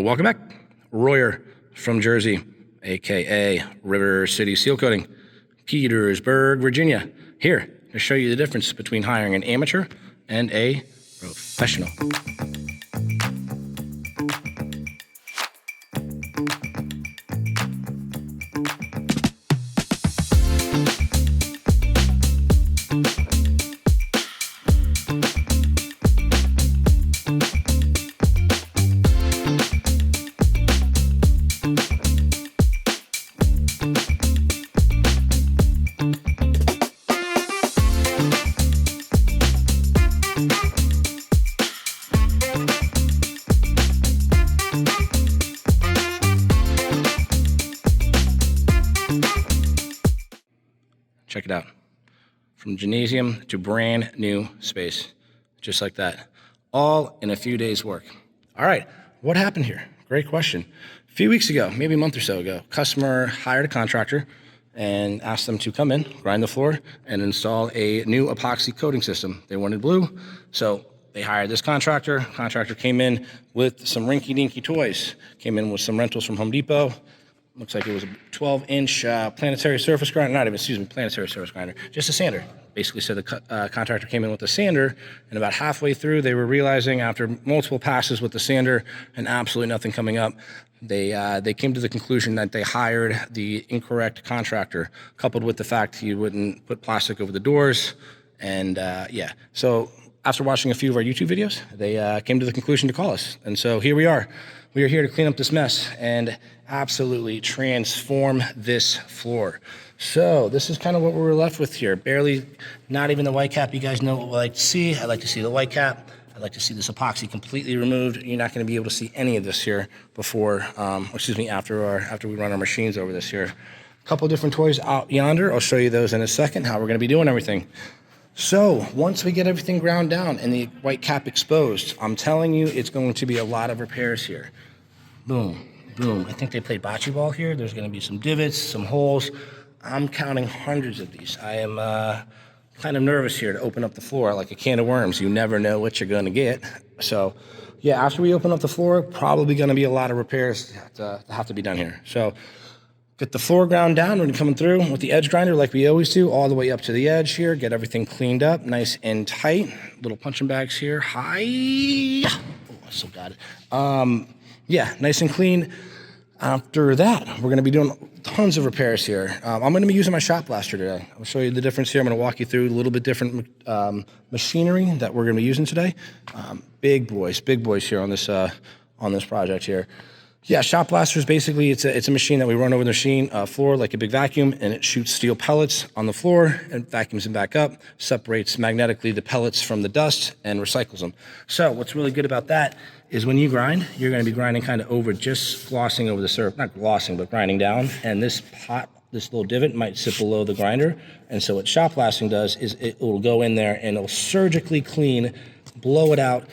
Welcome back. Royer from Jersey, aka River City Seal Coating, Petersburg, Virginia. Here to show you the difference between hiring an amateur and a professional. Check it out. From gymnasium to brand new space, just like that. All in a few days' work. All right, what happened here? Great question. A few weeks ago, maybe a month or so ago, customer hired a contractor and asked them to come in, grind the floor, and install a new epoxy coating system. They wanted blue, so they hired this contractor. Contractor came in with some rinky-dinky toys, came in with some rentals from Home Depot. Looks like it was a 12-inch planetary surface grinder, planetary surface grinder, just a sander. Basically said the contractor came in with a sander, and about halfway through, they were realizing after multiple passes with the sander and absolutely nothing coming up, they came to the conclusion that they hired the incorrect contractor, coupled with the fact he wouldn't put plastic over the doors, and yeah. So after watching a few of our YouTube videos, they came to the conclusion to call us, and so here we are. We are here to clean up this mess and absolutely transform this floor. So this is kind of what we're left with here. Barely, not even the white cap. You guys know what we like to see. I like to see the white cap. I'd like to see this epoxy completely removed. You're not going to be able to see any of this here before, after we run our machines over this here. A couple different toys out yonder. I'll show you those in a second, how we're going to be doing everything. So once we get everything ground down and the white cap exposed, I'm telling you, it's going to be a lot of repairs here. Boom, boom. I think they played bocce ball here. There's going to be some divots, some holes. I'm counting hundreds of these. I am kind of nervous here to open up the floor like a can of worms. You never know what you're going to get. So yeah, after we open up the floor, probably going to be a lot of repairs that have to be done here. So get the floor ground down when you're coming through with the edge grinder like we always do, all the way up to the edge here. Get everything cleaned up, nice and tight. Little punching bags here. Hi. Oh, I still got it. Yeah, nice and clean. After that, we're going to be doing tons of repairs here. I'm going to be using my Shotblaster today. I'll show you the difference here. I'm going to walk you through a little bit different machinery that we're going to be using today. Big boys here on this project here. Yeah, Shotblaster is basically, it's a machine that we run over the machine floor like a big vacuum, and it shoots steel pellets on the floor and vacuums them back up, separates magnetically the pellets from the dust, and recycles them. So what's really good about that is when you grind, you're going to be grinding kind of over, just flossing over the surface, not glossing, but grinding down, and this little divot might sit below the grinder, and so what Shotblasting does is it will go in there and it'll surgically clean, blow it out,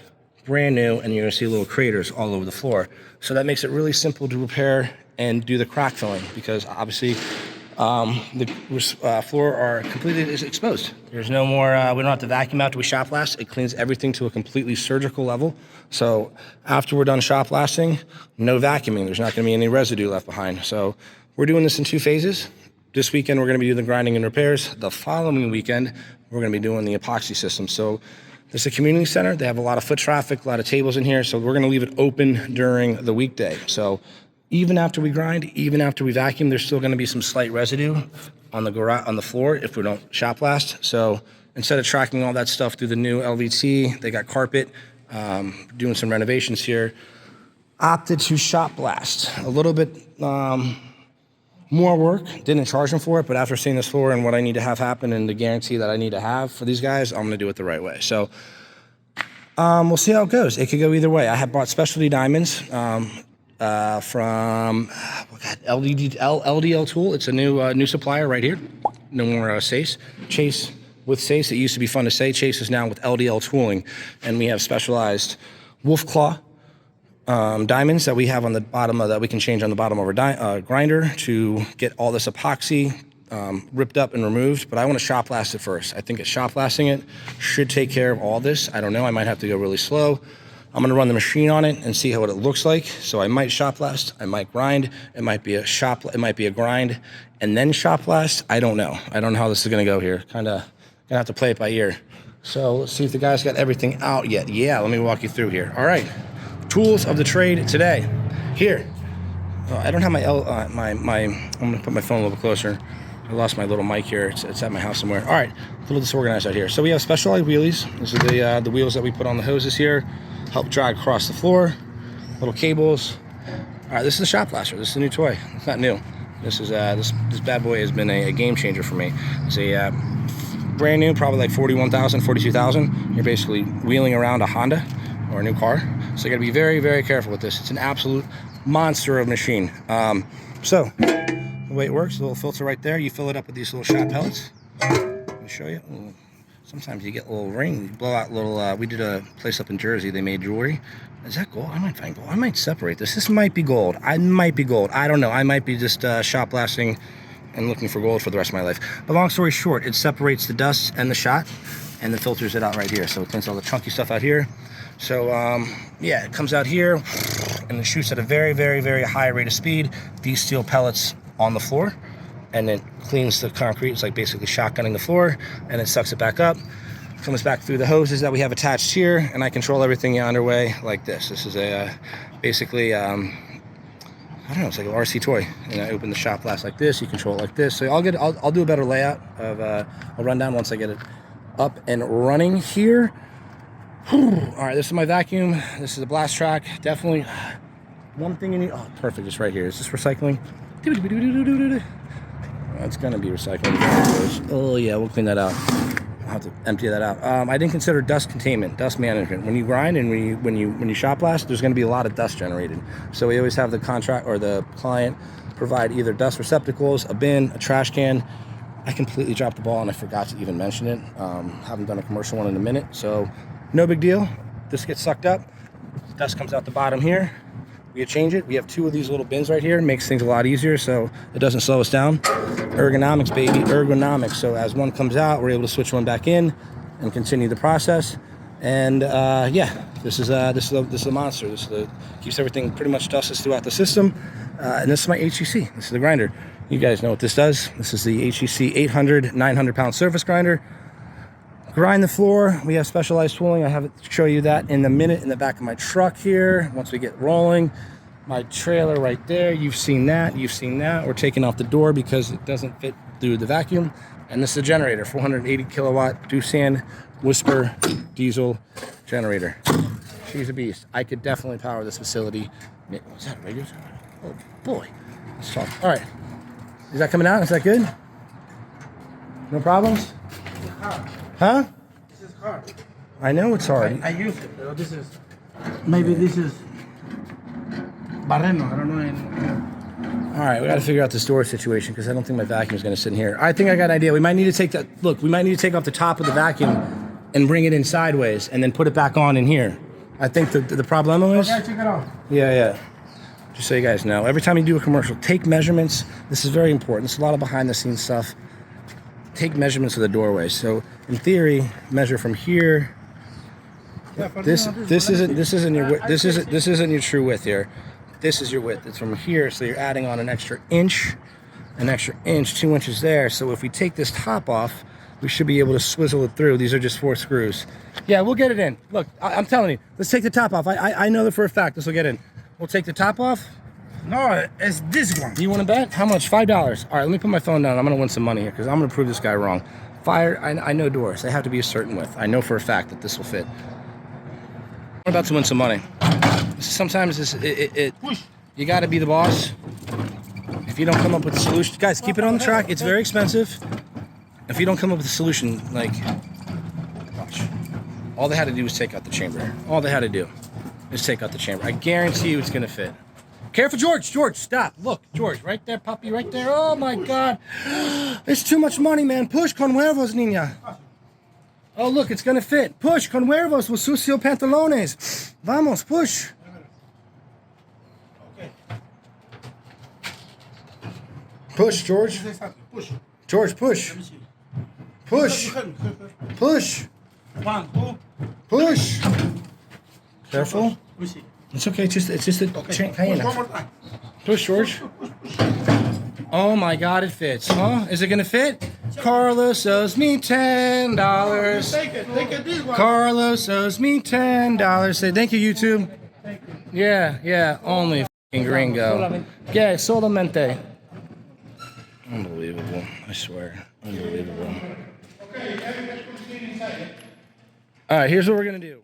brand new, and you're going to see little craters all over the floor. So that makes it really simple to repair and do the crack filling, because obviously the floor are completely exposed. There's no more, we don't have to vacuum after we shot blast. It cleans everything to a completely surgical level. So after we're done shot blasting, no vacuuming. There's not going to be any residue left behind. So we're doing this in 2 phases. This weekend, we're going to be doing the grinding and repairs. The following weekend, we're going to be doing the epoxy system. So it's a community center. They have a lot of foot traffic, a lot of tables in here. So we're going to leave it open during the weekday. So even after we grind, even after we vacuum, there's still going to be some slight residue on the floor if we don't shot blast. So instead of tracking all that stuff through the new LVT, they got carpet, doing some renovations here. Opted to shot blast. A little bit more work. Didn't charge them for it, but after seeing this floor and what I need to have happen and the guarantee that I need to have for these guys, I'm going to do it the right way. So we'll see how it goes. It could go either way. I have bought specialty diamonds from LDL Tool. It's a new supplier right here. No more Sace. Chase with Sace. It used to be fun to say. Chase is now with LDL Tooling, and we have specialized wolf claw diamonds that we have on the bottom that we can change on the bottom of our grinder to get all this epoxy ripped up and removed. But I want to shot blast it first. I think shot blasting it should take care of all this. I don't know. I might have to go really slow. I'm gonna run the machine on it and see what it looks like. So I might shot blast, I might grind, it might be a grind, and then shot blast. I don't know. I don't know how this is gonna go here. Gonna have to play it by ear. So let's see if the guy's got everything out yet. Yeah, let me walk you through here. All right, tools of the trade today. Here, I don't have my I'm gonna put my phone a little bit closer. I lost my little mic here. It's at my house somewhere. All right, a little disorganized out here. So we have specialized wheelies. These are the wheels that we put on the hoses here. Help drag across the floor. Little cables. All right, this is the Shotblaster. This is a new toy. It's not new. This is this bad boy has been a game changer for me. It's a brand new, probably like 41,000, 42,000. You're basically wheeling around a Honda or a new car. So you got to be very, very careful with this. It's an absolute monster of a machine. So the way it works, a little filter right there. You fill it up with these little shot pellets. Let me show you. Ooh. Sometimes you get a little ring, you blow out little, we did a place up in Jersey, they made jewelry. Is that gold? I might find gold. I might separate this. This might be gold. I might be gold. I don't know. I might be just shot blasting and looking for gold for the rest of my life. But long story short, it separates the dust and the shot and then filters it out right here. So it cleans all the chunky stuff out here. So yeah, it comes out here and it shoots at a very, very, very high rate of speed. These steel pellets on the floor, and then cleans the concrete. It's like basically shotgunning the floor, and it sucks it back up. Comes back through the hoses that we have attached here, and I control everything yonder way like this. This is a basically, I don't know, it's like an RC toy. And I open the shot blast like this, you control it like this. So I'll do a better layout of a rundown once I get it up and running here. All right, this is my vacuum. This is a Blastrac. Definitely one thing you need. Oh, perfect, it's right here. Is this recycling? It's gonna be recycling. Oh yeah, we'll clean that out. I'll have to empty that out. I didn't consider dust containment, dust management. When you grind and when you shot blast, there's gonna be a lot of dust generated. So we always have the contract or the client provide either dust receptacles, a bin, a trash can. I completely dropped the ball and I forgot to even mention it. Haven't done a commercial one in a minute, so no big deal. This gets sucked up, dust comes out the bottom here. We change it. We have two of these little bins right here. It makes things a lot easier so it doesn't slow us down. Ergonomics, baby, ergonomics. So as one comes out, we're able to switch one back in and continue the process. And yeah, this is a monster. This is keeps everything pretty much dustless throughout the system. And this is my HEC. This is the grinder. You guys know what this does. This is the HEC 800, 900 pound surface grinder. Grind the floor. We have specialized tooling. I have it show you that in a minute in the back of my truck here. Once we get rolling, my trailer right there. You've seen that. You've seen that. We're taking off the door because it doesn't fit through the vacuum. And this is a generator, 480 kilowatt Doosan Whisper diesel generator. She's a beast. I could definitely power this facility. Was that a regular? Oh boy. Let's talk. All right. Is that coming out? Is that good? No problems? Huh? This is hard. I know it's hard. I use it, but this is maybe this is Barreno. I don't know. All right, we got to figure out the storage situation because I don't think my vacuum is going to sit in here. I think I got an idea. We might need to take that. Look, we might need to take off the top of the vacuum and bring it in sideways and then put it back on in here. I think the problemo is. Okay, check it out. Yeah. Just so you guys know, every time you do a commercial, take measurements. This is very important. It's a lot of behind the scenes stuff. Take measurements of the doorway. So in theory, measure from here. This isn't your width. This isn't your true width here. This is your width. It's from here, so you're adding on an extra inch, 2 inches there. So if we take this top off, we should be able to swizzle it through. These are just 4 screws. Yeah, we'll get it in. Look, I'm telling you, let's take the top off. I know that for a fact this will get in. We'll take the top off. No, it's this one. Do you want to bet? How much? $5. All right, let me put my phone down. I'm going to win some money here because I'm going to prove this guy wrong. I know doors. They have to be a certain width. I know for a fact that this will fit. I'm about to win some money. Sometimes you got to be the boss. If you don't come up with a solution, guys, keep it on the track. It's very expensive. If you don't come up with a solution, like, watch. All they had to do was take out the chamber. All they had to do is take out the chamber. I guarantee you it's going to fit. Careful, George. George, stop. Look, George, right there, puppy, right there. Oh, my God. It's too much money, man. Push con huevos, niña. Oh, look, it's going to fit. Push con huevos with sucio pantalones. Vamos, push. Okay. Push, George. Push. George, push. Push. Push. 1, 2. Push. Careful. We see. It's okay. It's just a chain. Hang One in. more time. Push, George. Oh my God, it fits. Huh? Is it gonna fit? Carlos owes me $10. Take it this one. Carlos owes me $10. Say thank you, YouTube. Thank you. Yeah. Only f***ing gringo. Yeah, solamente. Unbelievable. I swear. Unbelievable. All right, here's what we're gonna do.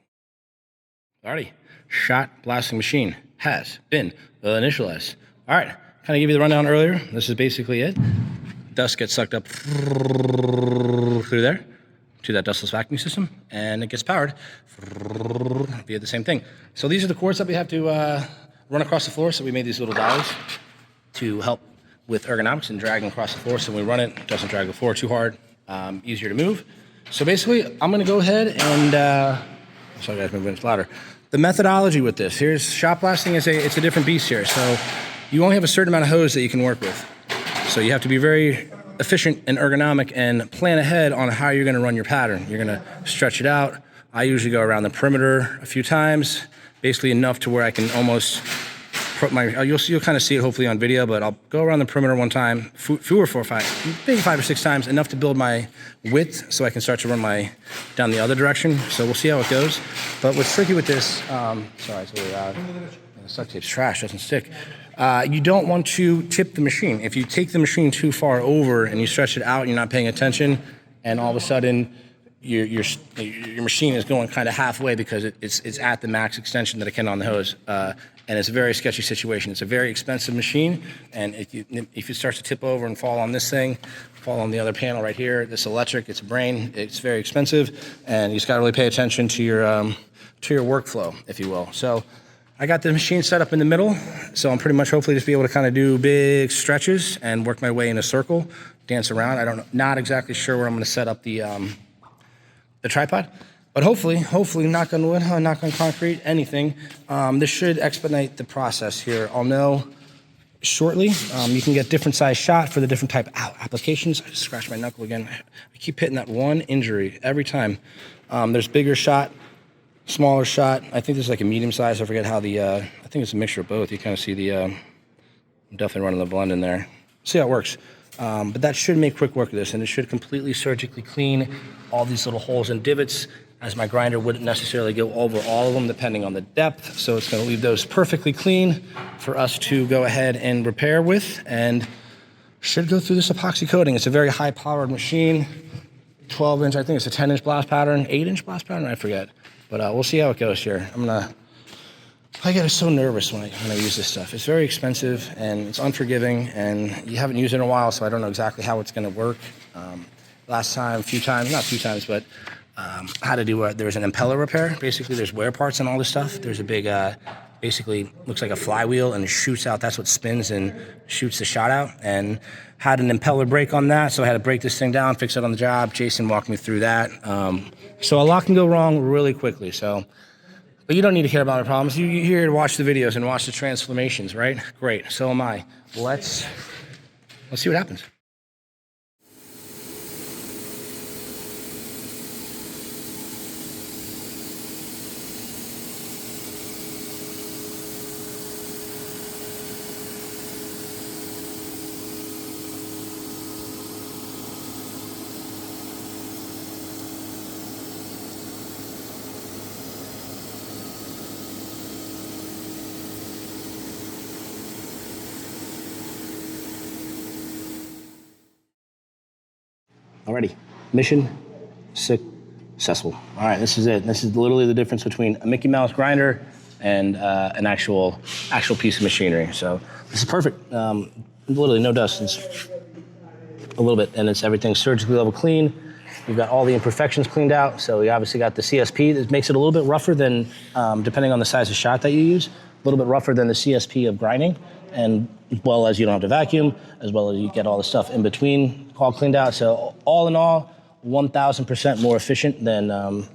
Alrighty, shot blasting machine has been initialized. All right, kind of give you the rundown earlier. This is basically it. Dust gets sucked up through there to that dustless vacuum system, and it gets powered via the same thing. So these are the cords that we have to run across the floor. So we made these little dollies to help with ergonomics and dragging across the floor. So when we run it doesn't drag the floor too hard, easier to move. So basically, I'm gonna go ahead and, sorry guys, moving louder. The methodology with this, here's shot blasting it's a different beast here. So you only have a certain amount of hose that you can work with. So you have to be very efficient and ergonomic and plan ahead on how you're gonna run your pattern. You're gonna stretch it out. I usually go around the perimeter a few times, basically enough to where I can almost put my, you'll kind of see it hopefully on video, but I'll go around the perimeter one time, few or 4 or 5, maybe 5 or 6 times, enough to build my width so I can start to run down the other direction. So we'll see how it goes. But what's tricky with this, sorry, it's a little loud. The suck tape's trash, doesn't stick. You don't want to tip the machine. If you take the machine too far over and you stretch it out and you're not paying attention, and all of a sudden your machine is going kind of halfway because it's at the max extension that it can on the hose. And it's a very sketchy situation. It's a very expensive machine, and if it starts to tip over and fall on this thing, fall on the other panel right here, this electric, it's a brain, it's very expensive, and you just gotta really pay attention to your workflow, if you will. So I got the machine set up in the middle, so I'm pretty much hopefully just be able to kind of do big stretches and work my way in a circle, dance around. Not exactly sure where I'm gonna set up the tripod. But hopefully, knock on wood, knock on concrete, anything, this should expedite the process here. I'll know shortly. You can get different size shot for the different type applications. I just scratched my knuckle again. I keep hitting that one injury every time. There's bigger shot, smaller shot. I think this is like a medium size. I forget how I think it's a mixture of both. You kind of see I'm definitely running the blend in there. See how it works. But that should make quick work of this, and it should completely surgically clean all these little holes and divots, as my grinder wouldn't necessarily go over all of them depending on the depth. So it's gonna leave those perfectly clean for us to go ahead and repair with, and should go through this epoxy coating. It's a very high powered machine, 12 inch, I think it's a 10 inch blast pattern, 8 inch blast pattern, I forget. But we'll see how it goes here. I get so nervous when I use this stuff. It's very expensive and it's unforgiving, and you haven't used it in a while, so I don't know exactly how it's gonna work. Last time, not a few times, but how to do there was an impeller repair. Basically, there's wear parts and all this stuff. There's a big, basically looks like a flywheel, and it shoots out. That's what spins and shoots the shot out. And had an impeller break on that, so I had to break this thing down, fix it on the job. Jason walked me through that. So a lot can go wrong really quickly. But you don't need to care about my problems. You're here to watch the videos and watch the transformations, right? Great. So am I. Let's see what happens. Alrighty, mission successful. All right, this is it. This is literally the difference between a Mickey Mouse grinder and an actual piece of machinery. So this is perfect. Literally no dust. It's a little bit, and it's everything surgically level clean. You've got all the imperfections cleaned out. So you obviously got the CSP that makes it a little bit rougher than, depending on the size of shot that you use, a little bit rougher than the CSP of grinding. And as well as you don't have to vacuum, as well as you get all the stuff in between all cleaned out. So all in all, 1,000% more efficient than a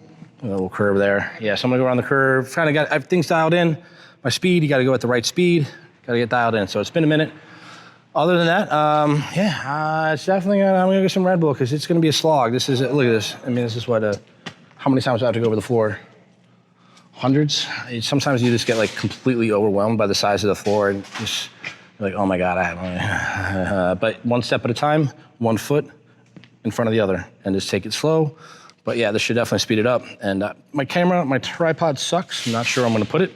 little curve there. Yeah, so I'm gonna go around the curve. Kind of got everything's dialed in. My speed, you gotta go at the right speed. Gotta get dialed in. So it's been a minute. Other than that, it's definitely, I'm gonna get some Red Bull because it's gonna be a slog. This is, look at this. I mean, this is what, how many times do I have to go over the floor? hundreds. Sometimes you just get like completely overwhelmed by the size of the floor and just you're like, oh my God, but one step at a time, 1 foot in front of the other, and just take it slow. But yeah, this should definitely speed it up. And my tripod sucks. I'm not sure I'm gonna put it.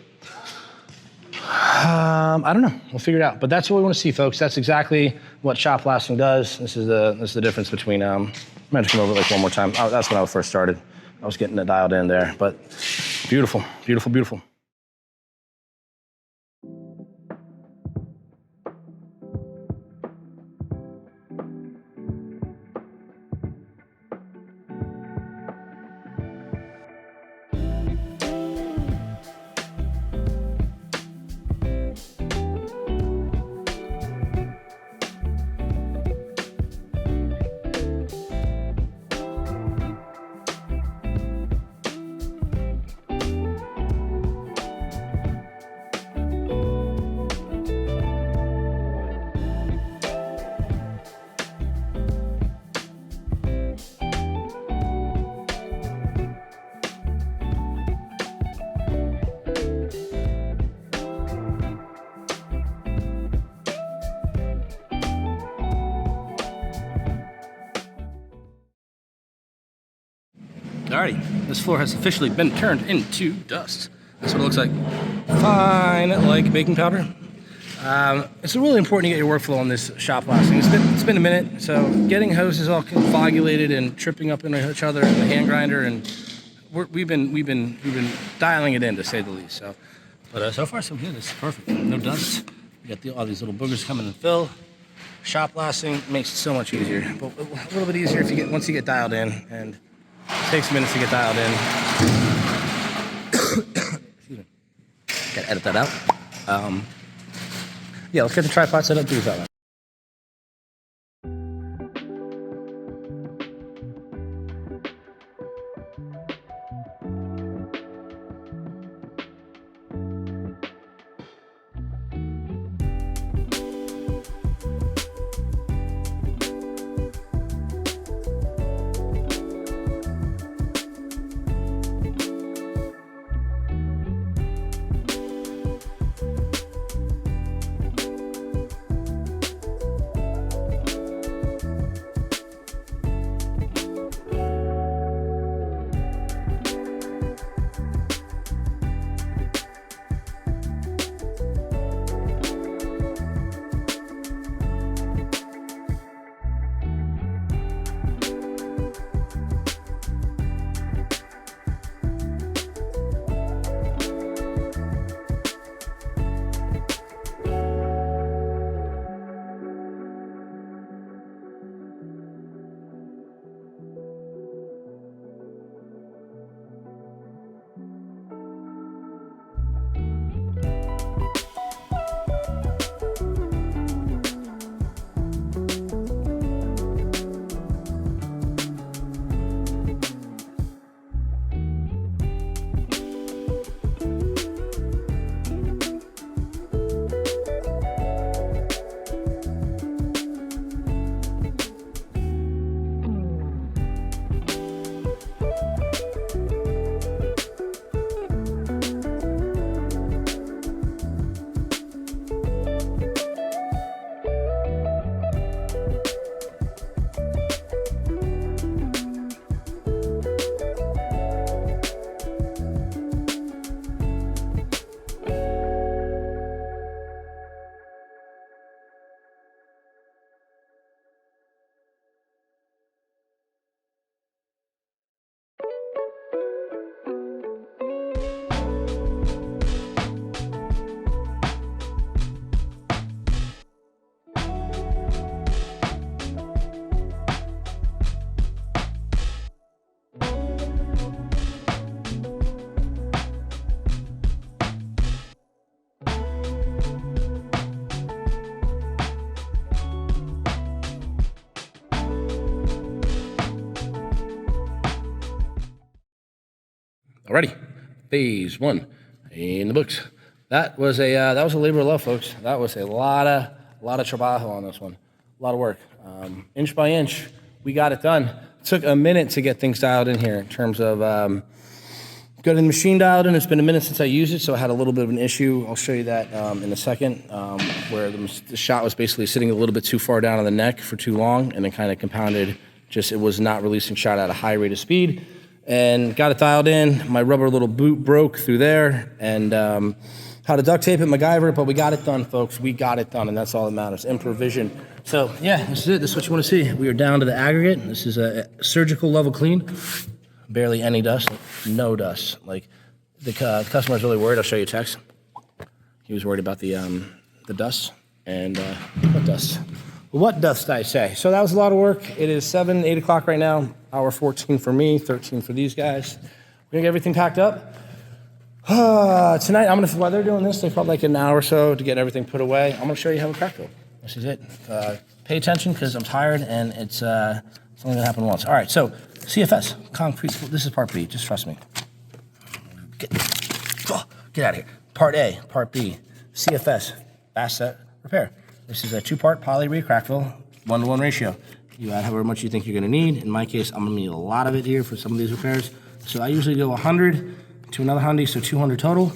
I don't know, we'll figure it out. But that's what we wanna see, folks. That's exactly what shot blasting does. This is the difference between, I'm gonna come over like one more time. Oh, that's when I first started. I was getting it dialed in there, but beautiful, beautiful, beautiful. Alrighty, this floor has officially been turned into dust. That's what it looks like. Fine, like baking powder. It's really important to get your workflow on this shot blasting. It's been a minute, so getting hoses all coagulated and tripping up into each other and the hand grinder, and we've been dialing it in, to say the least. So, but so far so good. It's perfect. No dust. We got all these little boogers coming and fill. Shot blasting makes it so much easier, but a little bit easier if once you get dialed in, and it takes minutes to get dialed in. Excuse me. Gotta edit that out. Yeah, let's get the tripod set up, do that. Alrighty, phase 1 in the books. That was a labor of love, folks. That was a lot of trabajo on this one, a lot of work. Inch by inch, we got it done. It took a minute to get things dialed in here in terms of got the machine dialed in. It's been a minute since I used it, so I had a little bit of an issue. I'll show you that in a second, where the shot was basically sitting a little bit too far down on the neck for too long, and it kind of compounded. Just it was not releasing shot at a high rate of speed, and got it dialed in. My rubber little boot broke through there, and how to duct tape it, MacGyver it, but we got it done, folks. We got it done, and that's all that matters. Improvision. So yeah, this is it. This is what you want to see. We are down to the aggregate. This is a surgical level clean. Barely any dust, no dust. Like the customer's really worried. I'll show you a text. He was worried about the dust. And what dust? What dust I say? So that was a lot of work. It is 7, 8 o'clock right now. Hour 14 for me, 13 for these guys. We're gonna get everything packed up. Tonight, while they're doing this, they probably like an hour or so to get everything put away. I'm gonna show you how we crack fill. This is it. Pay attention because I'm tired and it's only gonna happen once. All right, so CFS, concrete, this is part B, just trust me. Get out of here. Part A, part B, CFS, fast set, repair. This is a 2-part poly crack fill, 1-to-1 ratio. You add however much you think you're gonna need. In my case, I'm gonna need a lot of it here for some of these repairs. So I usually go 100 to another 100, so 200 total.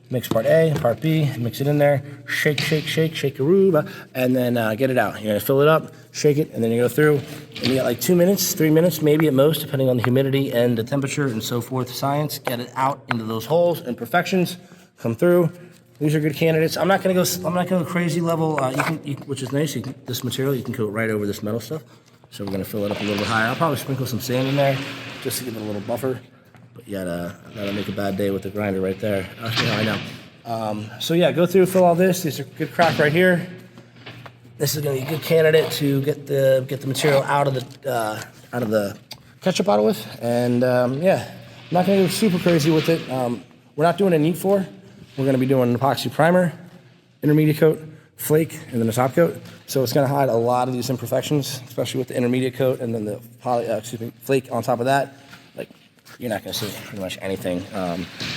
Mix part A, part B, mix it in there, shake a and then get it out. You're gonna fill it up, shake it, and then you go through, and you got like 2 minutes, 3 minutes, maybe at most, depending on the humidity and the temperature and so forth, science. Get it out into those holes, imperfections, come through. These are good candidates. I'm not gonna go crazy level, which is nice. This material, you can coat right over this metal stuff. So we're gonna fill it up a little bit higher. I'll probably sprinkle some sand in there, just to give it a little buffer. But you gotta make a bad day with the grinder right there. I know. So yeah, go through, fill all this. These are good crack right here. This is gonna be a good candidate to get the material out of the ketchup bottle with. And yeah, I'm not gonna go super crazy with it. We're not doing a neat for. We're gonna be doing an epoxy primer, intermediate coat, flake, and then a top coat. So it's gonna hide a lot of these imperfections, especially with the intermediate coat and then the flake on top of that. Like, you're not gonna see pretty much anything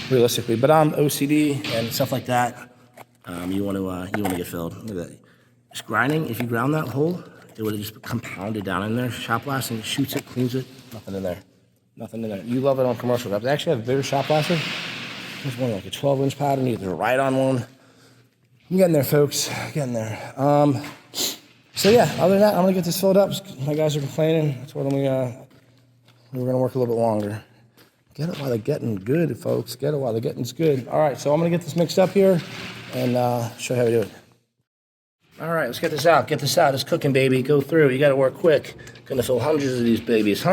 realistically. But I'm OCD and stuff like that. You wanna get filled. Look at that. Just grinding. If you ground that hole, it would have just compounded down in there. Shotblasting shoots it, cleans it. Nothing in there. Nothing in there. You love it on commercial jobs. I actually have a bigger Shotblaster. There's one like a 12-inch pattern. You can right on one. I'm getting there, folks. Getting there. So yeah, other than that, I'm gonna get this filled up. My guys are complaining. That's what we're gonna work a little bit longer. Get it while they're getting good, folks. Get it while the getting's good. All right, so I'm gonna get this mixed up here and show you how we do it. All right, let's get this out. Get this out. It's cooking, baby. Go through. You gotta work quick. Gonna fill hundreds of these babies.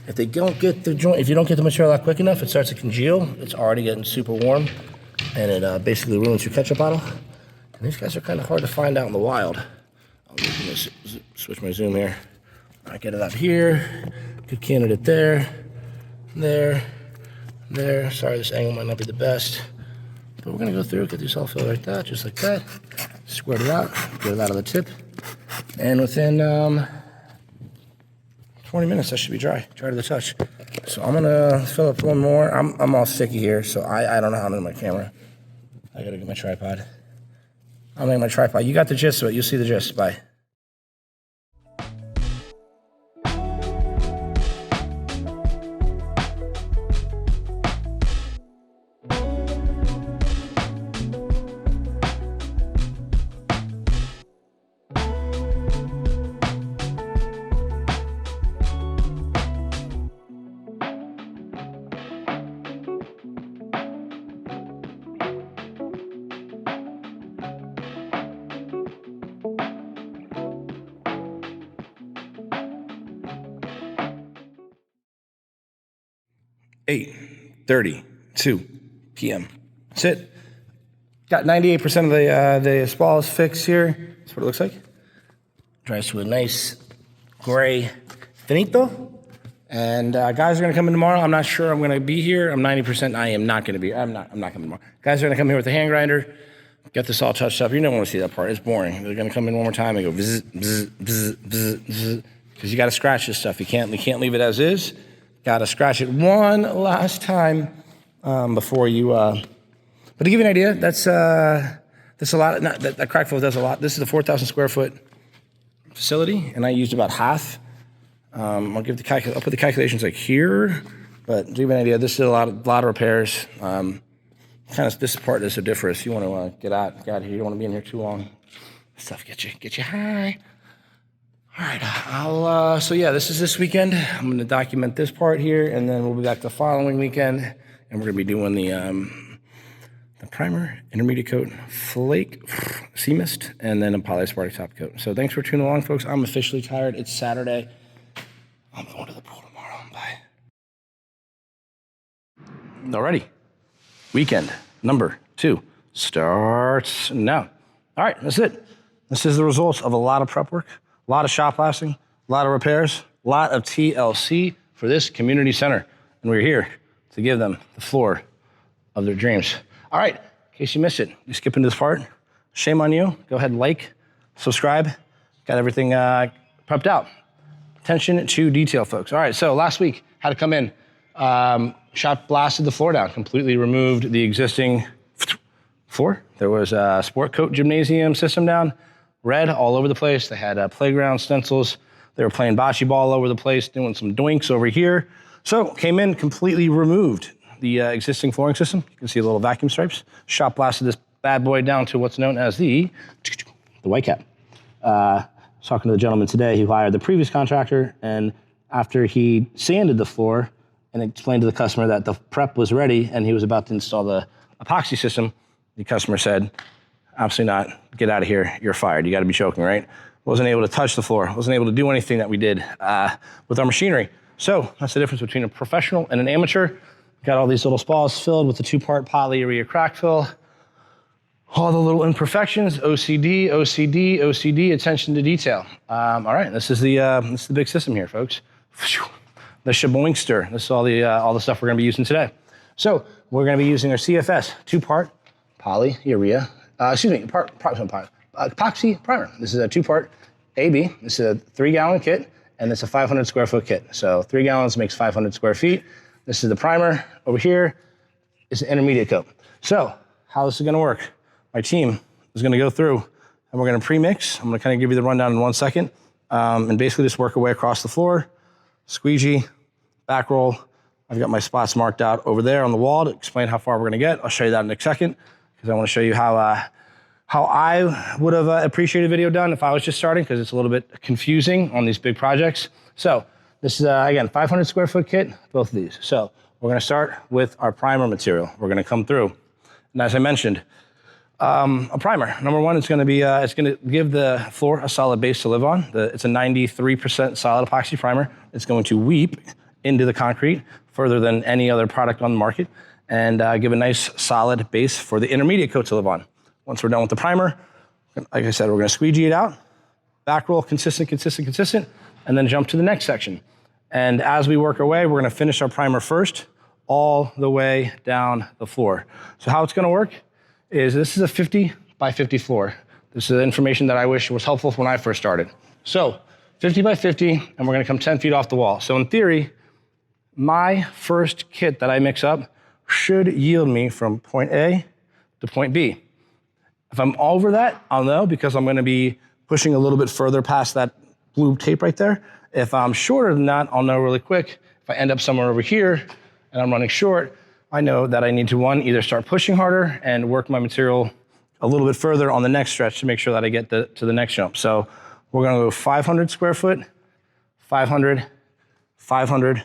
If they don't get the joint, if you don't get the material out quick enough, it starts to congeal. It's already getting super warm, and it basically ruins your ketchup bottle. And these guys are kind of hard to find out in the wild. I'll switch my zoom here. All right, get it up here. Good candidate there. There. Sorry, this angle might not be the best. But we're gonna go through, get these all filled like that, just like that. Squirt it out, get it out of the tip. And within 20 minutes, that should be dry to the touch. So I'm gonna fill up one more. I'm all sticky here, so I don't know how to do my camera. I gotta get my tripod. I'll make my tripod. You got the gist of it. You'll see the gist. Bye. Eight 32 p.m. That's it. Got 98% of the spalls fixed here. That's what it looks like. Dries to a nice gray finito. And guys are gonna come in tomorrow. I'm not sure I'm gonna be here. I'm 90% I am not gonna be. I'm not coming tomorrow. Guys are gonna come here with a hand grinder, get this all touched up. You don't want to see that part. It's boring. They're gonna come in one more time and go bzz, bzz, bzz, bzz, bzz. Because you gotta scratch this stuff. You can't leave it as is. Gotta scratch it one last time before you. But to give you an idea, that's a lot. That crack fill does a lot. This is a 4,000 square foot facility, and I used about half. I'll put the calculations like here, But to give you an idea, this is a lot of repairs. This part is odoriferous. You want to get out of here. You don't want to be in here too long. Stuff get you high. All right, so yeah, this is this weekend. I'm going to document this part here, and then we'll be back the following weekend, and we're going to be doing the primer, intermediate coat, flake, sea mist, and then a polyaspartic top coat. So thanks for tuning along, folks. I'm officially tired. It's Saturday. I'm going to the pool tomorrow. Bye. Alrighty. Weekend number 2 starts now. All right, that's it. This is the results of a lot of prep work, a lot of shot blasting, a lot of repairs, a lot of TLC for this community center. And we're here to give them the floor of their dreams. All right, in case you missed it, you skip into this part, shame on you. Go ahead and like, subscribe. Got everything prepped out. Attention to detail, folks. All right, so last week, had to come in, shot blasted the floor down, completely removed the existing floor. There was a sport coat gymnasium system down, red all over the place. They had playground stencils. They were playing bocce ball all over the place, doing some doinks over here. So came in, completely removed the existing flooring system. You can see the little vacuum stripes. Shot blasted this bad boy down to what's known as the white cap. I was talking to the gentleman today who hired the previous contractor, and after he sanded the floor and explained to the customer that the prep was ready and he was about to install the epoxy system, the customer said, absolutely not, get out of here, you're fired, you gotta be joking, right? Wasn't able to touch the floor, wasn't able to do anything that we did with our machinery. So that's the difference between a professional and an amateur. Got all these little spas filled with the 2-part polyurea crack fill. All the little imperfections, OCD, OCD, OCD, attention to detail. All right, this is the big system here, folks. The Shotblaster. This is all the stuff we're gonna be using today. So we're gonna be using our CFS 2-part polyurea, epoxy primer. This is a 2-part AB. This is a 3-gallon kit, and it's a 500 square foot kit. So 3 gallons makes 500 square feet. This is the primer. Over here is the intermediate coat. So how this is gonna work, my team is gonna go through and we're gonna pre-mix. I'm gonna kind of give you the rundown in 1 second, and basically just work our way across the floor, squeegee, back roll. I've got my spots marked out over there on the wall to explain how far we're gonna get. I'll show you that in a second, because I wanna show you how I would have appreciated a video done if I was just starting, because it's a little bit confusing on these big projects. So this is, again, 500 square foot kit, both of these. So we're gonna start with our primer material. We're gonna come through, and as I mentioned, a primer. Number one, it's gonna be, it's gonna give the floor a solid base to live on. It's a 93% solid epoxy primer. It's going to weep into the concrete further than any other product on the market, and give a nice solid base for the intermediate coat to live on. Once we're done with the primer, like I said, we're gonna squeegee it out, back roll, consistent, and then jump to the next section. And as we work our way, we're gonna finish our primer first, all the way down the floor. So how it's gonna work is, this is a 50 by 50 floor. This is information that I wish was helpful when I first started. So 50 by 50, and we're gonna come 10 feet off the wall. So in theory, my first kit that I mix up should yield me from point A to point B. If I'm over that, I'll know, because I'm gonna be pushing a little bit further past that blue tape right there. If I'm shorter than that, I'll know really quick. If I end up somewhere over here and I'm running short, I know that I need to, one, either start pushing harder and work my material a little bit further on the next stretch to make sure that I get to the next jump. So we're gonna go 500 square foot, 500, 500,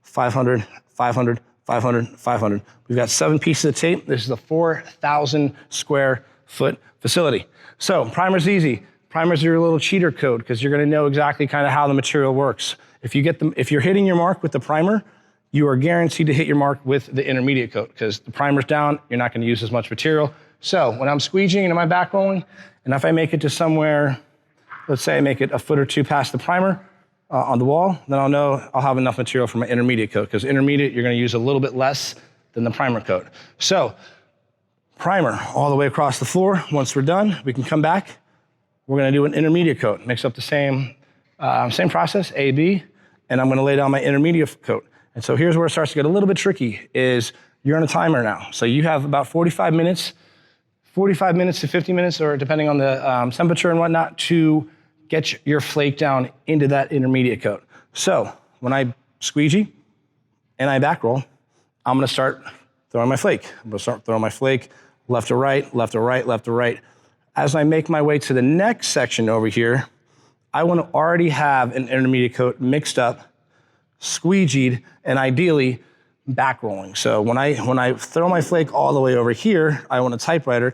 500, 500, 500, 500. We've got 7 pieces of tape. This is a 4,000 square foot facility. So primer's easy. Primer's your little cheater code, because you're gonna know exactly kind of how the material works. If you're hitting your mark with the primer, you are guaranteed to hit your mark with the intermediate coat, because the primer's down, you're not gonna use as much material. So when I'm squeegeeing and am I back rolling, and if I make it to somewhere, let's say I make it a foot or two past the primer on the wall, then I'll know I'll have enough material for my intermediate coat, because intermediate, you're gonna use a little bit less than the primer coat. So primer all the way across the floor. Once we're done, we can come back. We're gonna do an intermediate coat. Mix up the same process, A, B, and I'm gonna lay down my intermediate coat. And so here's where it starts to get a little bit tricky, is you're on a timer now. So you have about 45 minutes to 50 minutes, or depending on the temperature and whatnot, to get your flake down into that intermediate coat. So when I squeegee and I back roll, I'm gonna start throwing my flake. I'm gonna start throwing my flake left to right, left to right, left to right. As I make my way to the next section over here, I wanna already have an intermediate coat mixed up, squeegeed, and ideally back rolling. So when I throw my flake all the way over here, I want a typewriter,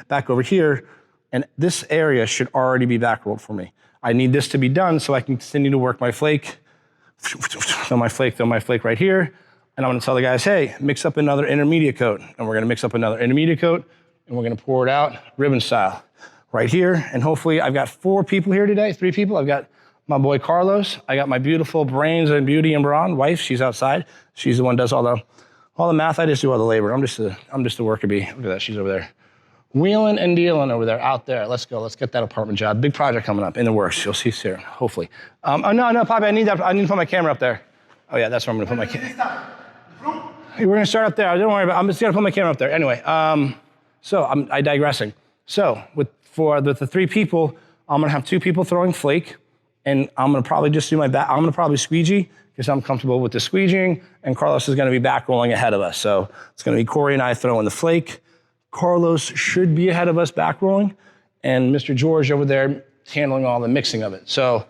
back over here, and this area should already be back rolled for me. I need this to be done so I can continue to work my flake, throw my flake right here, and I'm gonna tell the guys, hey, mix up another intermediate coat, and we're gonna mix up another intermediate coat, and we're gonna pour it out ribbon style right here, and hopefully I've got 4 people here today, 3 people. I've got my boy Carlos, I got my beautiful brains and beauty and brawn wife, she's outside. She's the one who does all the math, I just do all the labor. I'm just a worker bee. Look at that, she's over there. Wheeling and dealing over there, out there. Let's go, let's get that apartment job. Big project coming up, in the works. You'll see soon, hopefully. Oh no, Poppy, I need to put my camera up there. Oh yeah, that's where I'm gonna put my camera. Hey, we're gonna start up there, don't worry about it. I'm just gonna put my camera up there. Anyway, so I'm digressing. So for the 3 people, I'm gonna have 2 people throwing flake, and I'm gonna probably just do my back, I'm gonna probably squeegee, because I'm comfortable with the squeegeeing, and Carlos is gonna be back rolling ahead of us. So it's gonna be Corey and I throwing the flake. Carlos should be ahead of us back rolling, and Mr. George over there handling all the mixing of it. So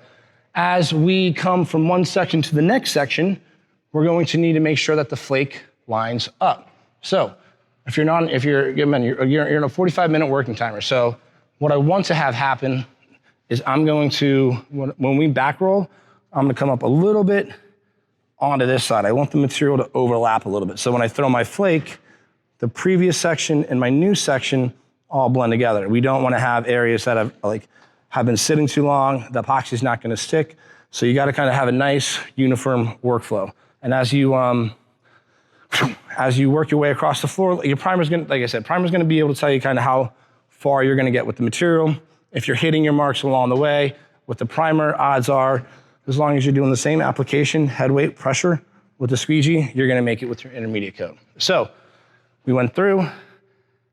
as we come from one section to the next section, we're going to need to make sure that the flake lines up. So if you're in a 45-minute working timer. So what I want to have happen is I'm going to, when we back roll, I'm gonna come up a little bit onto this side. I want the material to overlap a little bit. So when I throw my flake, the previous section and my new section all blend together. We don't want to have areas that have been sitting too long. The epoxy is not going to stick. So you got to kind of have a nice uniform workflow. And as you work your way across the floor, your primer's going to, like I said, primer's going to be able to tell you kind of how far you're going to get with the material. If you're hitting your marks along the way with the primer, odds are, as long as you're doing the same application, head weight, pressure with the squeegee, you're going to make it with your intermediate coat. So we went through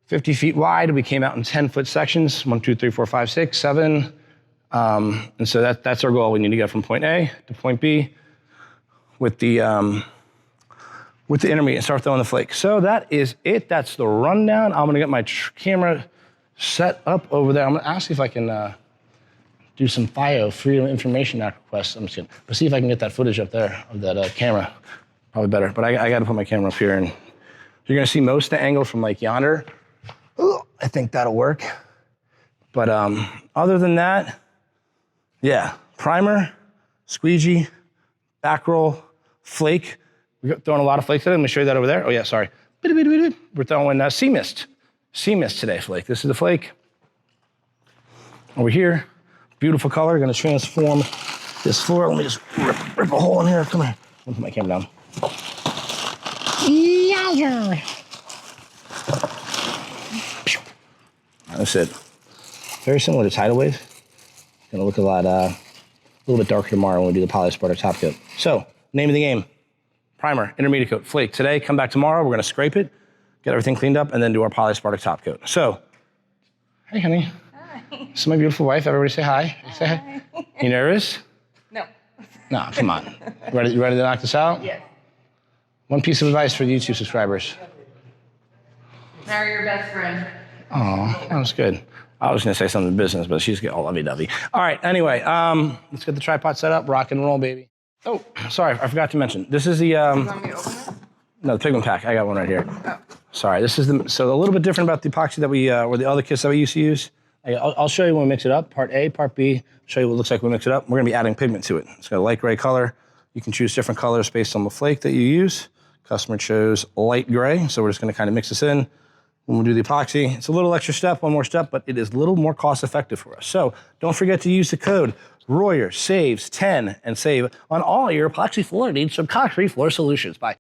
50 feet wide. We came out in 10-foot sections, 1, 2, 3, 4, 5, 6, 7. And so that's our goal. We need to get from point A to point B with the intermediate and start throwing the flake. So that is it. That's the rundown. I'm gonna get my camera set up over there. I'm gonna ask if I can do some FIO, Freedom Information Act requests. I'm just kidding. But see if I can get that footage up there of that camera. Probably better. But I gotta put my camera up here, and you're gonna see most of the angle from like yonder. Ooh, I think that'll work. But other than that, yeah, primer, squeegee, back roll, flake. We're throwing a lot of flakes today. Let me show you that over there. Oh yeah, sorry. We're throwing sea mist. Sea mist today, flake. This is the flake. Over here, beautiful color. Gonna transform this floor. Let me just rip a hole in here. Come here. Let me put my camera down. That's it. Very similar to tidal wave. Gonna look a little bit darker tomorrow when we do the Polyaspartic top coat. So, name of the game: primer, intermediate coat, flake. Today, come back tomorrow. We're gonna scrape it, get everything cleaned up, and then do our Polyaspartic top coat. So, hey, honey. Hi. This is my beautiful wife. Everybody say hi. Say hi. You nervous? No. No, come on. You ready to knock this out? Yes. One piece of advice for the YouTube subscribers. Marry your best friend. Oh, that was good. I was gonna say something in business, but she's all lovey-dovey. All right, anyway, let's get the tripod set up, rock and roll, baby. Oh, sorry, I forgot to mention. This is the, You want me to open it? no, the pigment pack. I got one right here. Oh. Sorry, this is so a little bit different about the epoxy that we, or the other kits that we used to use. I'll show you when we mix it up, part A, part B. Show you what it looks like when we mix it up. We're gonna be adding pigment to it. It's got a light gray color. You can choose different colors based on the flake that you use. Customer chose light gray, so we're just gonna kind of mix this in. When we do the epoxy, it's a little extra step, one more step, but it is a little more cost effective for us. So don't forget to use the code Royer saves 10 and save on all your epoxy floor needs from concrete floor solutions. Bye.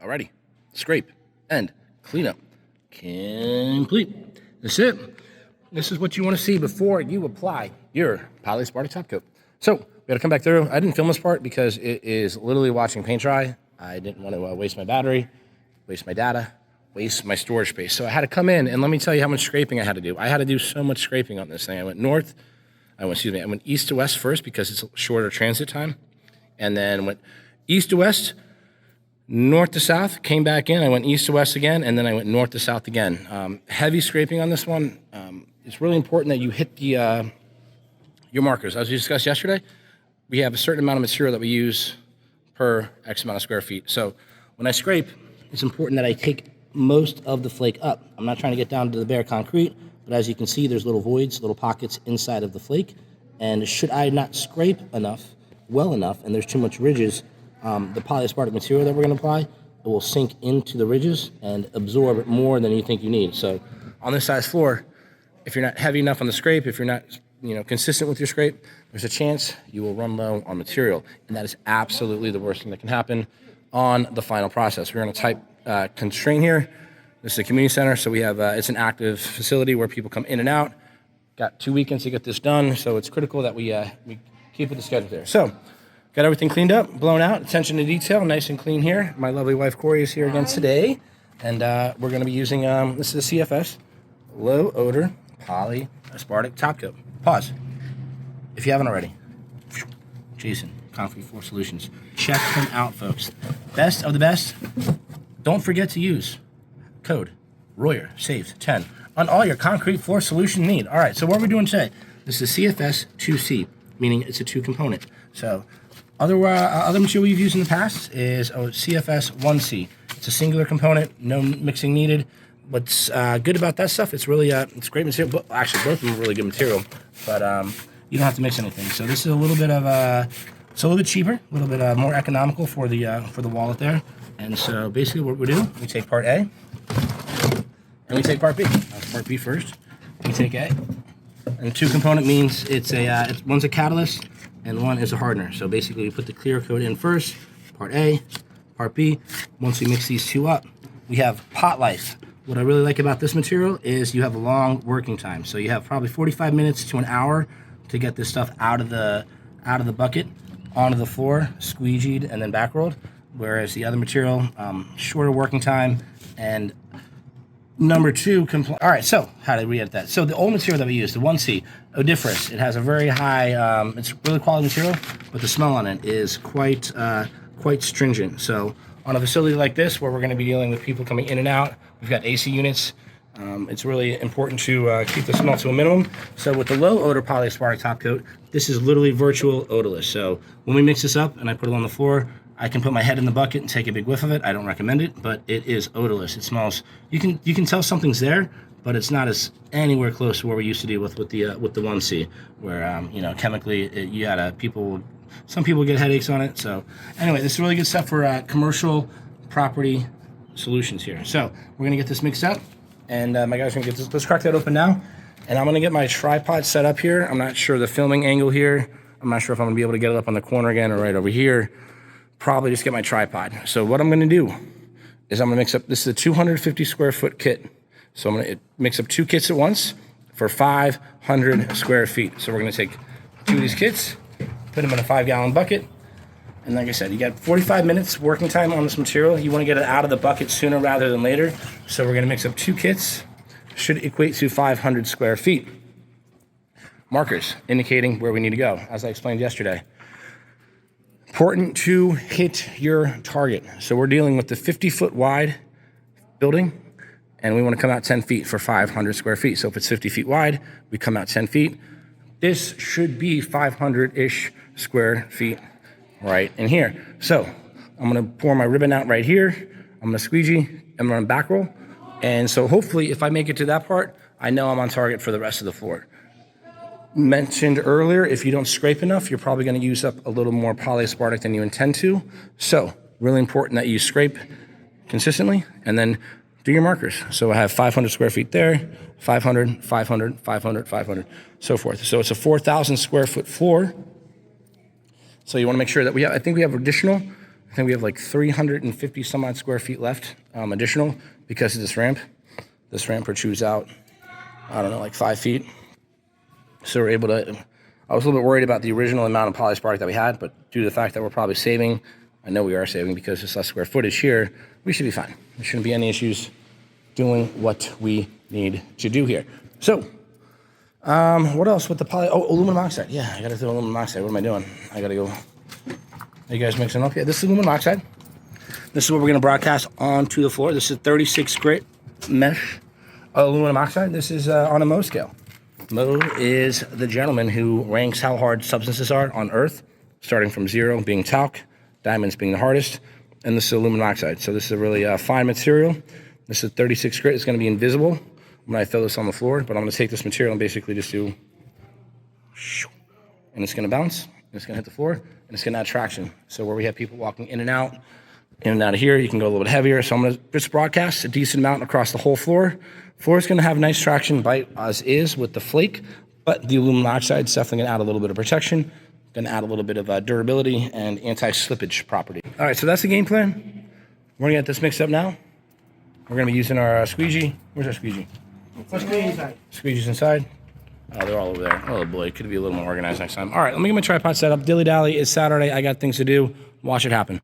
Alrighty, scrape and cleanup complete. That's it. This is what you want to see before you apply your Polyaspartic top coat. So we got to come back through. I didn't film this part because it is literally watching paint dry. I didn't want to waste my battery, waste my data, waste my storage space. So I had to come in and let me tell you how much scraping I had to do. I had to do so much scraping on this thing. I went east to west first because it's a shorter transit time, and then went east to west, north to south, came back in. I went east to west again, and then I went north to south again. Heavy scraping on this one. It's really important that you hit the your markers. As we discussed yesterday, we have a certain amount of material that we use per X amount of square feet. So when I scrape, it's important that I take most of the flake up. I'm not trying to get down to the bare concrete, but as you can see, there's little voids, little pockets inside of the flake. And should I not scrape well enough, and there's too much ridges, the polyaspartic material that we're going to apply, it will sink into the ridges and absorb more than you think you need. So on this size floor, if you're not heavy enough on the scrape, if you're not consistent with your scrape, there's a chance you will run low on material. And that is absolutely the worst thing that can happen on the final process. We're going to type constraint here. This is a community center, so we have it's an active facility where people come in and out. Got 2 weekends to get this done, so it's critical that we keep with the schedule there. So got everything cleaned up, blown out, attention to detail, nice and clean here. My lovely wife Corey is here again today, and we're going to be using this is a CFS low odor polyaspartic top coat. Pause if you haven't already. Jason, Concrete Floor Solutions. Check them out, folks. Best of the best. Don't forget to use code Royer saves 10 on all your concrete floor solution need. All right, so what are we doing today? This is CFS 2C, meaning it's a 2-component. So other material we've used in the past is CFS 1C. It's a singular component, no mixing needed. What's good about that stuff? It's really it's great material. But actually, both of them are really good material, but you don't have to mix anything. So this is a little bit of it's a little bit cheaper, a little bit more economical for the wallet there. And so basically, what we do, we take part A and we take part B. Part B first. We take A, and 2-component means one's a catalyst and one is a hardener. So basically, we put the clear coat in first, part A, part B. Once we mix these two up, we have pot life. What I really like about this material is you have a long working time. So you have probably 45 minutes to an hour to get this stuff out of the bucket, onto the floor, squeegeed, and then back rolled. Whereas the other material, shorter working time, and number 2, all right, so how did we get that? So the old material that we used, the 1C, odoriferous, it has a very high, it's really quality material, but the smell on it is quite stringent. So on a facility like this, where we're going to be dealing with people coming in and out, we've got AC units, It's really important to keep the smell to a minimum. So with the low odor Polyaspartic top coat, this is literally virtual odorless. So when we mix this up and I put it on the floor, I can put my head in the bucket and take a big whiff of it. I don't recommend it, but it is odorless. It smells. You can tell something's there, but it's not as anywhere close to what we used to deal with the 1C, where you know, chemically you gotta some people get headaches on it. So anyway, this is really good stuff for commercial property solutions here. So we're gonna get this mixed up, and my guys are gonna get this. Let's crack that open now, and I'm gonna get my tripod set up here. I'm not sure the filming angle here. I'm not sure if I'm gonna be able to get it up on the corner again or right over here. Probably just get my tripod. So what I'm gonna do is I'm gonna mix up, this is a 250 square foot kit. So I'm gonna mix up 2 kits at once for 500 square feet. So we're gonna take 2 of these kits, put them in a 5-gallon bucket. And like I said, you got 45 minutes working time on this material. You wanna get it out of the bucket sooner rather than later. So we're gonna mix up 2 kits, should equate to 500 square feet. Markers indicating where we need to go, as I explained yesterday. Important to hit your target. So we're dealing with the 50-foot wide building, and we want to come out 10 feet for 500 square feet. So if it's 50 feet wide, we come out 10 feet. This should be 500-ish square feet right in here. So I'm going to pour my ribbon out right here. I'm going to squeegee, I'm going to back roll. And so hopefully if I make it to that part, I know I'm on target for the rest of the floor. Mentioned earlier, if you don't scrape enough, you're probably going to use up a little more Polyaspartic than you intend to. So really important that you scrape consistently and then do your markers. So I have 500 square feet there, 500, 500, 500, 500, so forth. So it's a 4,000 square foot floor. So you want to make sure that I think we have like 350 some odd square feet left additional because of this ramp. This ramp protrudes out, I don't know, like 5 feet. So we're able to, I was a little bit worried about the original amount of Polyaspartic that we had, but due to the fact that we're probably saving, I know we are saving because there's less square footage here, we should be fine. There shouldn't be any issues doing what we need to do here. So, what else with the aluminum oxide. Yeah, I gotta do aluminum oxide. What am I doing? I gotta go. Are you guys mixing up? Yeah, this is aluminum oxide. This is what we're gonna broadcast onto the floor. This is 36 grit mesh aluminum oxide. This is on a Mohs scale. Mohs is the gentleman who ranks how hard substances are on Earth, starting from 0 being talc, diamonds being the hardest, and this is aluminum oxide. So this is a really fine material. This is 36 grit. It's going to be invisible when I throw this on the floor, but I'm going to take this material and basically just do, and it's going to bounce, and it's going to hit the floor, and it's going to add traction. So where we have people walking in and out of here, you can go a little bit heavier. So I'm going to just broadcast a decent amount across the whole floor. Floor is going to have nice traction bite as is with the flake, but the aluminum oxide is definitely going to add a little bit of protection, going to add a little bit of durability and anti-slippage property. All right, so that's the game plan. We're going to get this mixed up now. We're going to be using our squeegee. Where's our squeegee? Squeegee's inside. Oh, they're all over there. Oh boy, could be a little more organized next time. All right, let me get my tripod set up. Dilly-dally, it's Saturday. I got things to do. Watch it happen.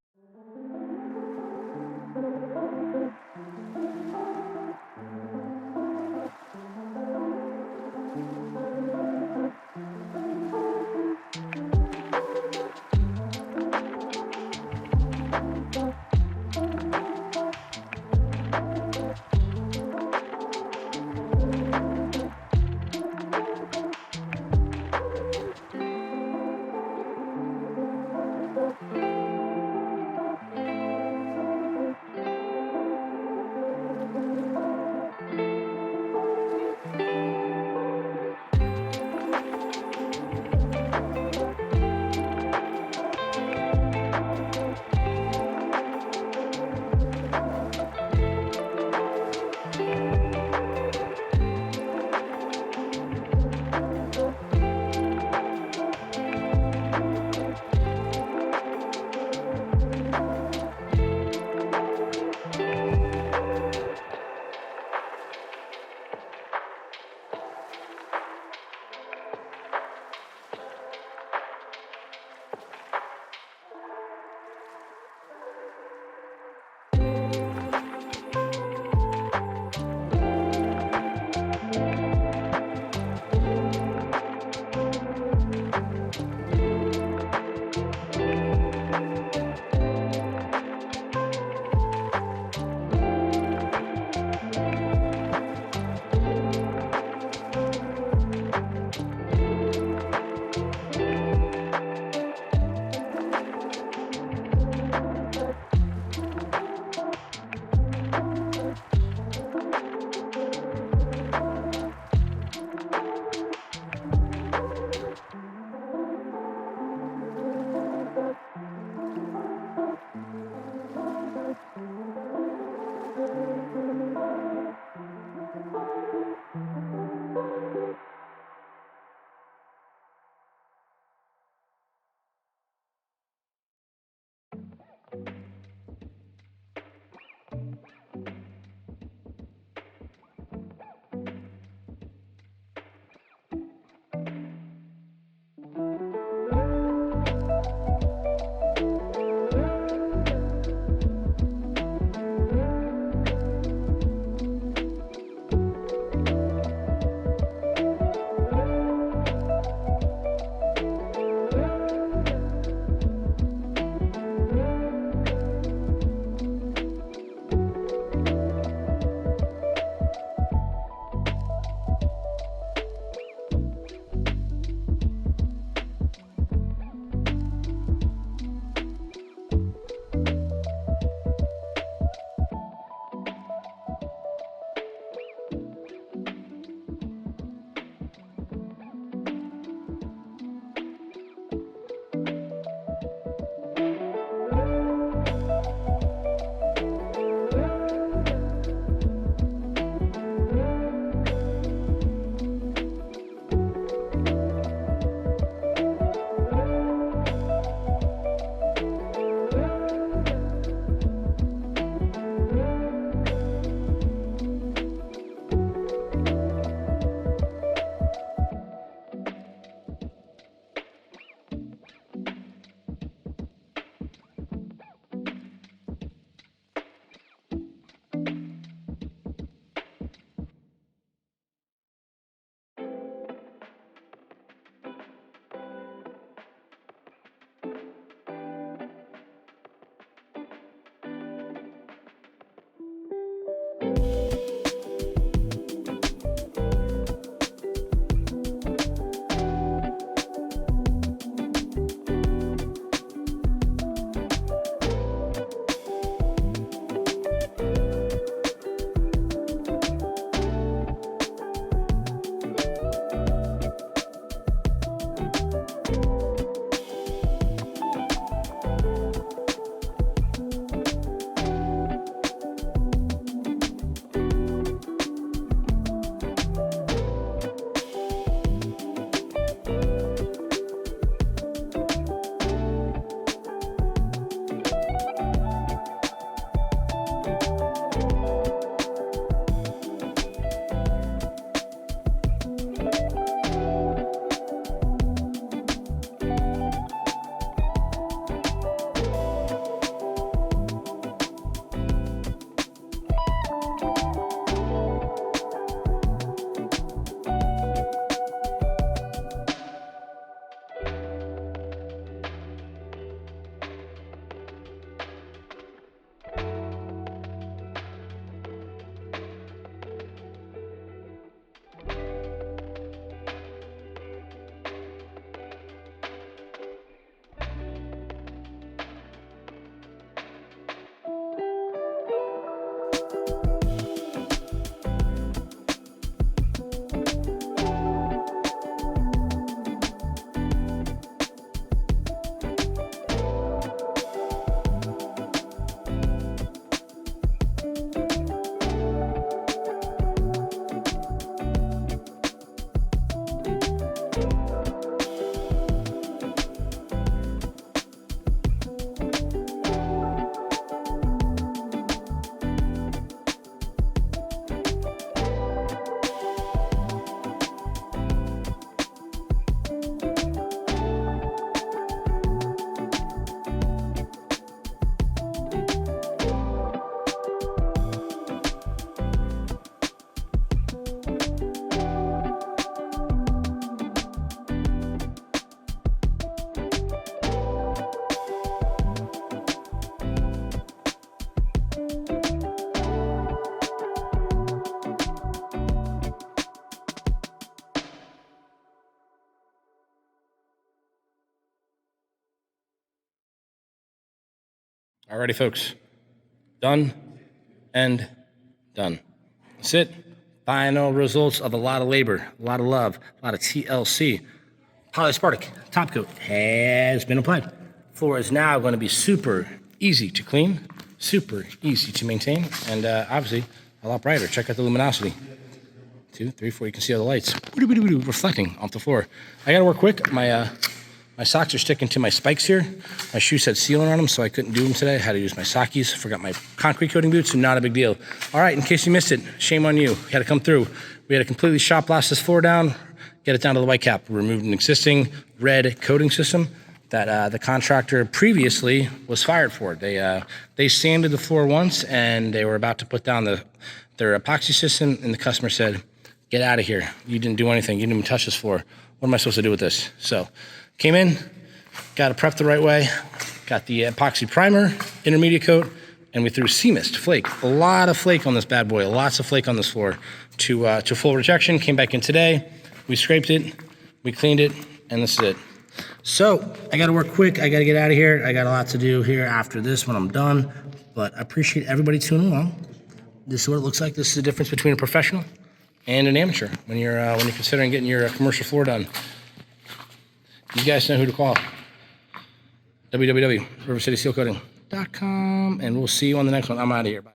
Alrighty, folks. Done and done. That's it. Final results of a lot of labor, a lot of love, a lot of TLC. Polyaspartic top coat has been applied. Floor is now going to be super easy to clean, super easy to maintain, and obviously a lot brighter. Check out the luminosity. 2, 3, 4. You can see all the lights reflecting off the floor. I got to work quick. My socks are sticking to my spikes here. My shoes had sealant on them, so I couldn't do them today. I had to use my sockies. Forgot my concrete coating boots, so not a big deal. All right, in case you missed it, shame on you. We had to come through. We had to completely shot blast this floor down, get it down to the white cap. We removed an existing red coating system that the contractor previously was fired for. They sanded the floor once, and they were about to put down their epoxy system, and the customer said, "Get out of here. You didn't do anything. You didn't even touch this floor. What am I supposed to do with this?" So came in, got it prepped the right way, got the epoxy primer, intermediate coat, and we threw sea mist, flake. A lot of flake on this bad boy, lots of flake on this floor to full rejection. Came back in today, we scraped it, we cleaned it, and this is it. So I gotta work quick, I gotta get out of here. I got a lot to do here after this when I'm done, but I appreciate everybody tuning along. This is what it looks like. This is the difference between a professional and an amateur when you're considering getting your commercial floor done. You guys know who to call. www.rivercitysealcoating.com, and we'll see you on the next one. I'm out of here. Bye.